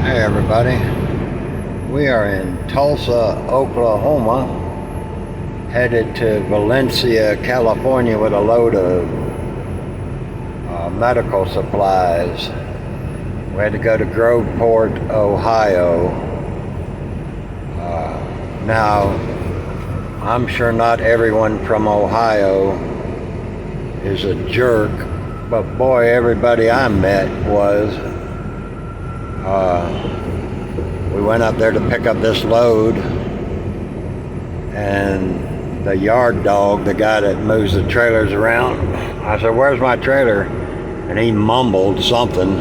Hey everybody, we are in Tulsa, Oklahoma, headed to Valencia, California with a load of medical supplies. We had to go to Groveport, Ohio. Now, I'm sure not everyone from Ohio is a jerk, but boy, everybody I met was. We went up there to pick up this load, and the yard dog, the guy that moves the trailers around, I said, "Where's my trailer?" And he mumbled something,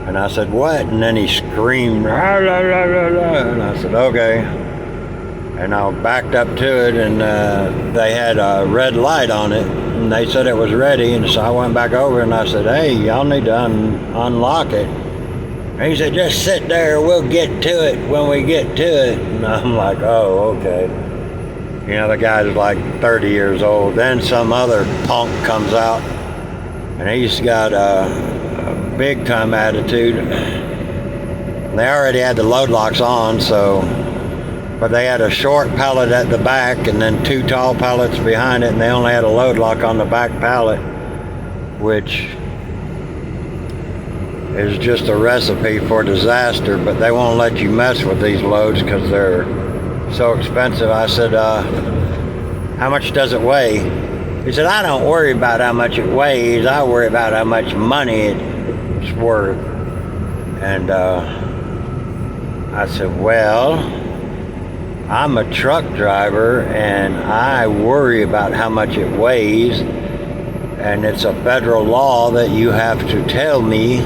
and I said, "What?" And then he screamed, "La, la, la, la, la." And I said, "Okay." And I backed up to it, and they had a red light on it, and they said it was ready, and so I went back over and I said, "Hey, y'all need to unlock it." And he said, "Just sit there, we'll get to it when we get to it." And I'm like, "Oh, okay." You know, the guy's like 30 years old. Then some other punk comes out, and he's got a big time attitude. They already had the load locks on, but they had a short pallet at the back and then two tall pallets behind it, and they only had a load lock on the back pallet, which is just a recipe for disaster. But they won't let you mess with these loads because they're so expensive. I said, "How much does it weigh?" He said, "I don't worry about how much it weighs. I worry about how much money it's worth." And I said, "Well, I'm a truck driver and I worry about how much it weighs, and it's a federal law that you have to tell me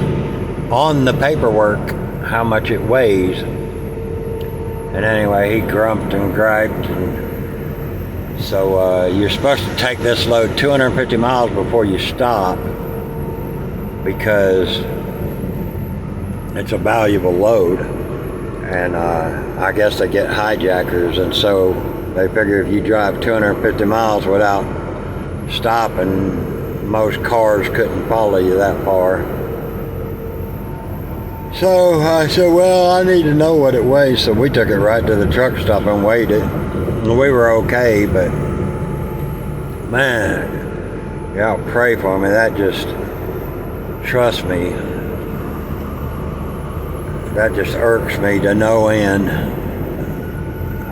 on the paperwork how much it weighs." And anyway, he grumped and griped. And so you're supposed to take this load 250 miles before you stop, because it's a valuable load. And I guess they get hijackers, and so they figure if you drive 250 miles without stopping, most cars couldn't follow you that far. So I said, "Well, I need to know what it weighs." So we took it right to the truck stop and weighed it. And we were okay, but man, y'all pray for me. That just, trust me, that just irks me to no end.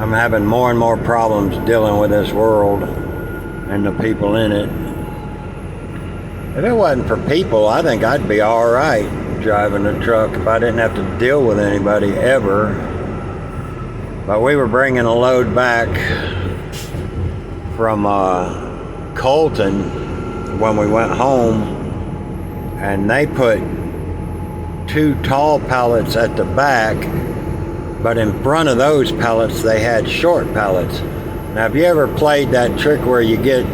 I'm having more and more problems dealing with this world and the people in it. If it wasn't for people, I think I'd be all right driving a truck if I didn't have to deal with anybody ever. But we were bringing a load back from Colton when we went home, and they put two tall pallets at the back, but in front of those pallets they had short pallets. Now, have you ever played that trick where you get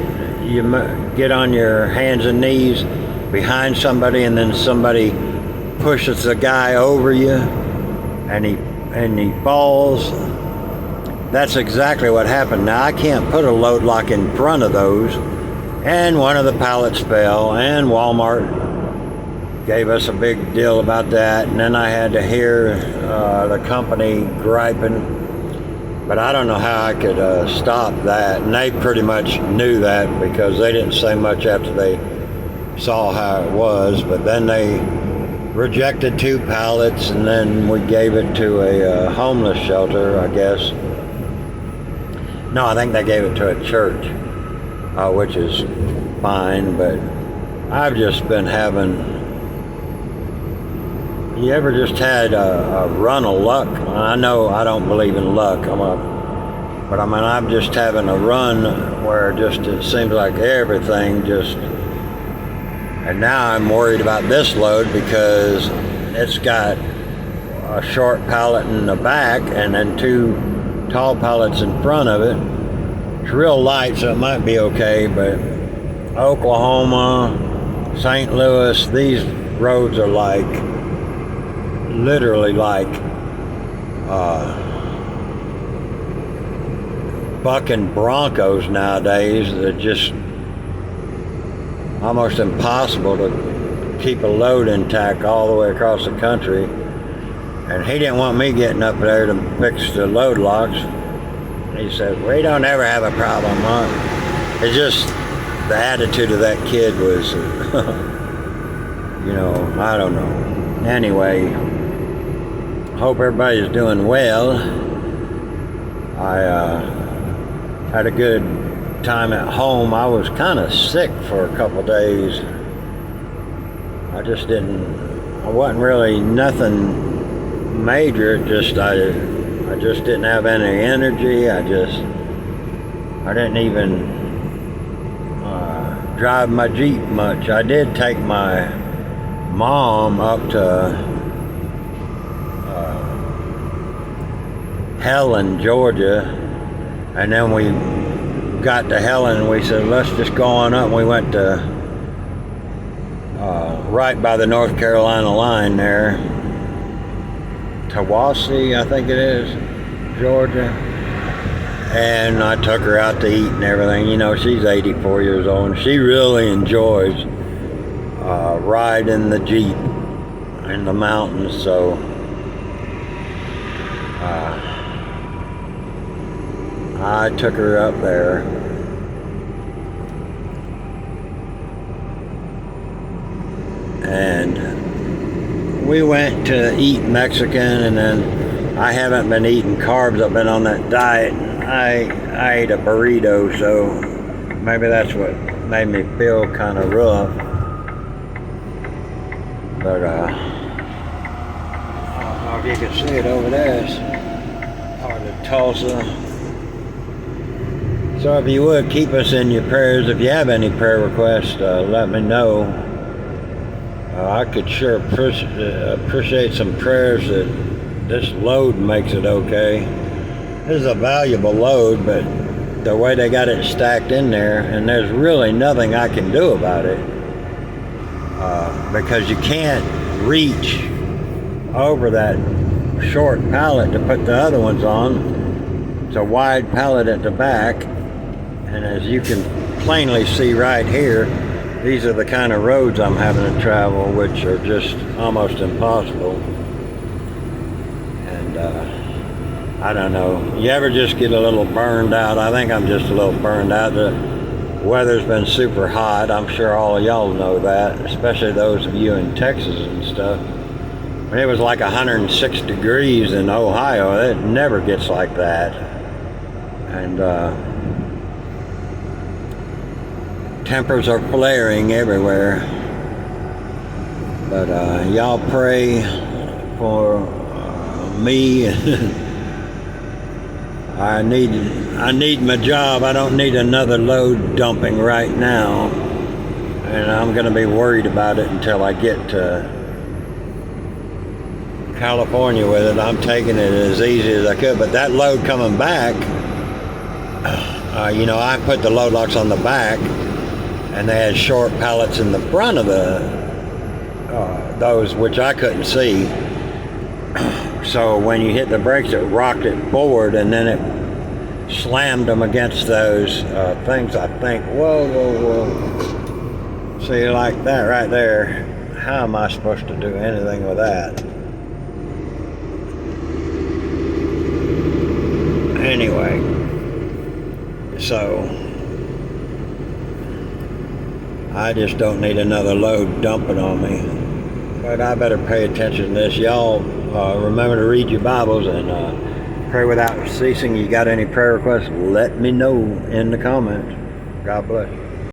on your hands and knees behind somebody, and then somebody pushes the guy over you and he falls? That's exactly what happened. Now, I can't put a load lock in front of those, and one of the pallets fell, and Walmart gave us a big deal about that. And then I had to hear the company griping, but I don't know how I could stop that. And they pretty much knew that, because they didn't say much after they saw how it was. But then they rejected two pallets, and then we gave it to a homeless shelter, I guess. No, I think they gave it to a church, which is fine. But I've just been having, you ever just had a run of luck? I know I don't believe in luck, but I mean, I'm just having a run where it seems like everything just, and now I'm worried about this load because it's got a short pallet in the back and then two tall pallets in front of it. It's real light, so it might be okay, but Oklahoma, St. Louis, these roads are like, literally like bucking broncos nowadays. They're just almost impossible to keep a load intact all the way across the country. And he didn't want me getting up there to fix the load locks. He said, we don't ever have a problem, huh? It's just the attitude of that kid was, I don't know. Anyway, hope everybody's doing well. I had a good time at home. I was kind of sick for a couple days. I wasn't really nothing major. I just didn't have any energy. I didn't even drive my Jeep much. I did take my mom up to Helen, Georgia, and then we got to Helen and we said, let's just go on up. And we went to right by the North Carolina line there, Tallahassee, I think it is, Georgia. And I took her out to eat and everything. She's 84 years old and she really enjoys riding the Jeep in the mountains. So I took her up there. And we went to eat Mexican, and then I haven't been eating carbs. I've been on that diet. I ate a burrito, so maybe that's what made me feel kind of rough. But I don't know if you can see it over there. It's part of Tulsa. So if you would, keep us in your prayers. If you have any prayer requests, let me know. I could sure appreciate some prayers that this load makes it okay. This is a valuable load, but the way they got it stacked in there, and there's really nothing I can do about it, because you can't reach over that short pallet to put the other ones on. It's a wide pallet at the back, and as you can plainly see right here, these are the kind of roads I'm having to travel, which are just almost impossible. And I don't know. You ever just get a little burned out? I think I'm just a little burned out. The weather's been super hot. I'm sure all of y'all know that, especially those of you in Texas and stuff. When it was like 106 degrees in Ohio, it never gets like that. And tempers are flaring everywhere. But y'all pray for me. I need my job. I don't need another load dumping right now. And I'm going to be worried about it until I get to California with it. I'm taking it as easy as I could. But that load coming back, I put the load locks on the back, and they had short pallets in the front of those, which I couldn't see. So when you hit the brakes, it rocked it forward, and then it slammed them against those things. I think, whoa. See, like that right there. How am I supposed to do anything with that? Anyway, so I just don't need another load dumping on me. But I better pay attention to this. Y'all remember to read your Bibles and pray without ceasing. You got any prayer requests, let me know in the comments. God bless you.